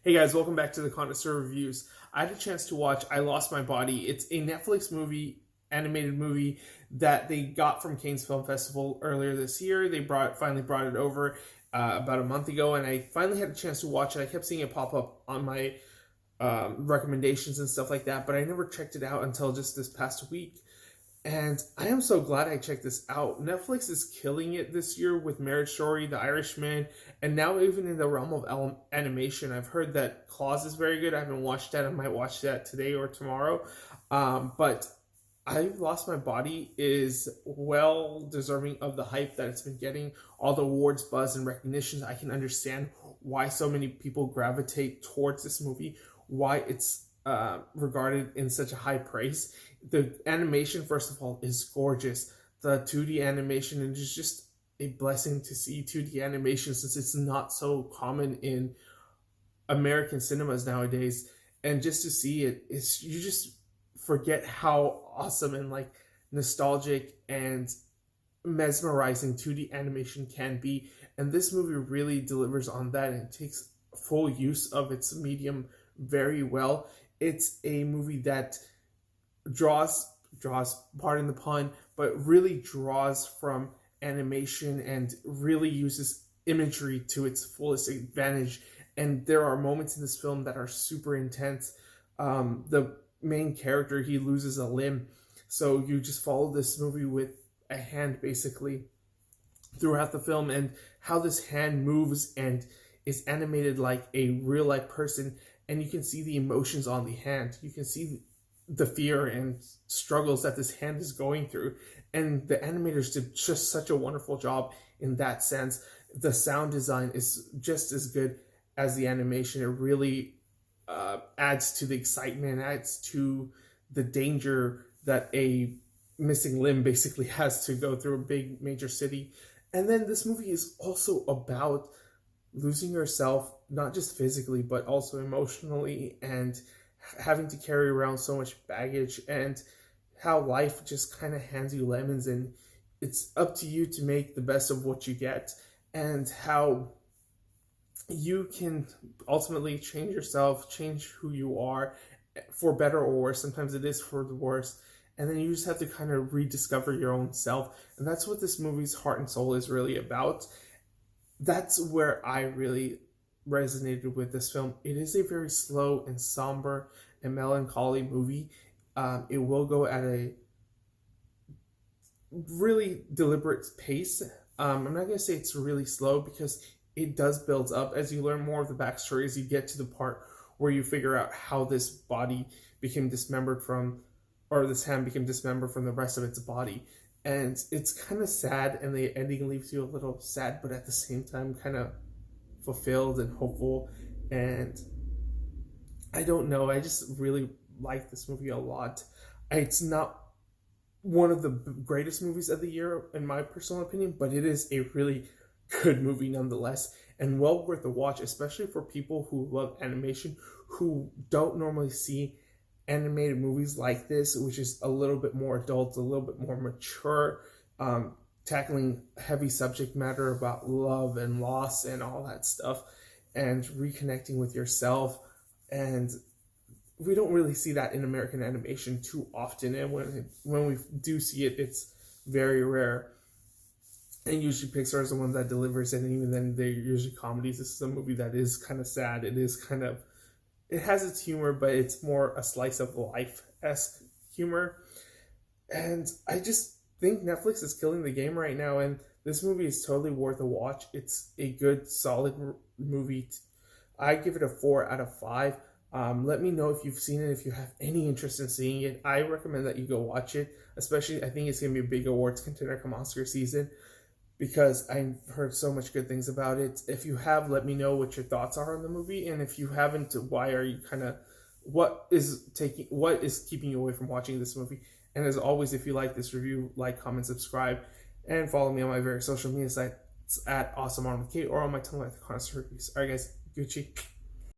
Hey guys, welcome back to the Connoisseur Reviews. I had a chance to watch I Lost My Body. It's a Netflix movie, animated movie that they got from Cannes Film Festival earlier this year. They finally brought it over about a month ago, and I finally had a chance to watch it. I kept seeing it pop up on my recommendations and stuff like that, but I never checked it out until just this past week. And I am so glad I checked this out. Netflix is killing it this year with Marriage Story, The Irishman, and now even in the realm of animation. I've heard that Claws is very good. I haven't watched that. I might watch that today or tomorrow. But I Lost My Body is well deserving of the hype that it's been getting. All the awards, buzz, and recognitions. I can understand why so many people gravitate towards this movie, why it's regarded in such a high praise. The animation, first of all, is gorgeous. The 2D animation, and it's just a blessing to see 2D animation since it's not so common in American cinemas nowadays. And just to see it, you just forget how awesome and like nostalgic and mesmerizing 2D animation can be. And this movie really delivers on that and takes full use of its medium very well. It's a movie that draws, pardon the pun, but really draws from animation and really uses imagery to its fullest advantage. And there are moments in this film that are super intense. The main character, he loses a limb, so you just follow this movie with a hand basically throughout the film, and how this hand moves and is animated like a real life person, and you can see the emotions on the hand. You can see the fear and struggles that this hand is going through, and the animators did just such a wonderful job in that sense. The sound design is just as good as the animation. It really adds to the excitement, adds to the danger that a missing limb basically has to go through a big major city. And then this movie is also about losing yourself, not just physically, but also emotionally, and having to carry around so much baggage, and how life just kind of hands you lemons, and it's up to you to make the best of what you get, and how you can ultimately change yourself, change who you are, for better or worse. Sometimes it is for the worse, and then you just have to kind of rediscover your own self. And that's what this movie's heart and soul is really about. That's where I really resonated with this film. It is a very slow and somber and melancholy movie. It will go at a really deliberate pace. I'm not going to say it's really slow, because it does build up as you learn more of the backstory, as you get to the part where you figure out how this body became dismembered from, or this hand became dismembered from the rest of its body. And it's kind of sad, and the ending leaves you a little sad, but at the same time kind of fulfilled and hopeful. And I don't know, I just really like this movie a lot. It's not one of the greatest movies of the year in my personal opinion, but it is a really good movie nonetheless, and well worth a watch, especially for people who love animation, who don't normally see animated movies like this, which is a little bit more adult, a little bit more mature, tackling heavy subject matter about love and loss and all that stuff, and reconnecting with yourself. And we don't really see that in American animation too often, and when we do see it, it's very rare. And usually Pixar is the one that delivers it, and even then they're usually comedies. This is a movie that is kind of sad. It has its humor, but it's more a slice of life-esque humor. And I just think Netflix is killing the game right now, and this movie is totally worth a watch. It's a good, solid movie. I give it a 4 out of 5. Let me know if you've seen it, if you have any interest in seeing it. I recommend that you go watch it, especially I think it's going to be a big awards contender come Oscar season, because I've heard so much good things about it. If you have, let me know what your thoughts are on the movie, and if you haven't, why are you what is keeping you away from watching this movie? And as always, if you like this review, like, comment, subscribe, and follow me on my various social media sites at AwesomeArm with Kate, or on my Tumblr at TheConnoisseur. Alright guys, Gucci.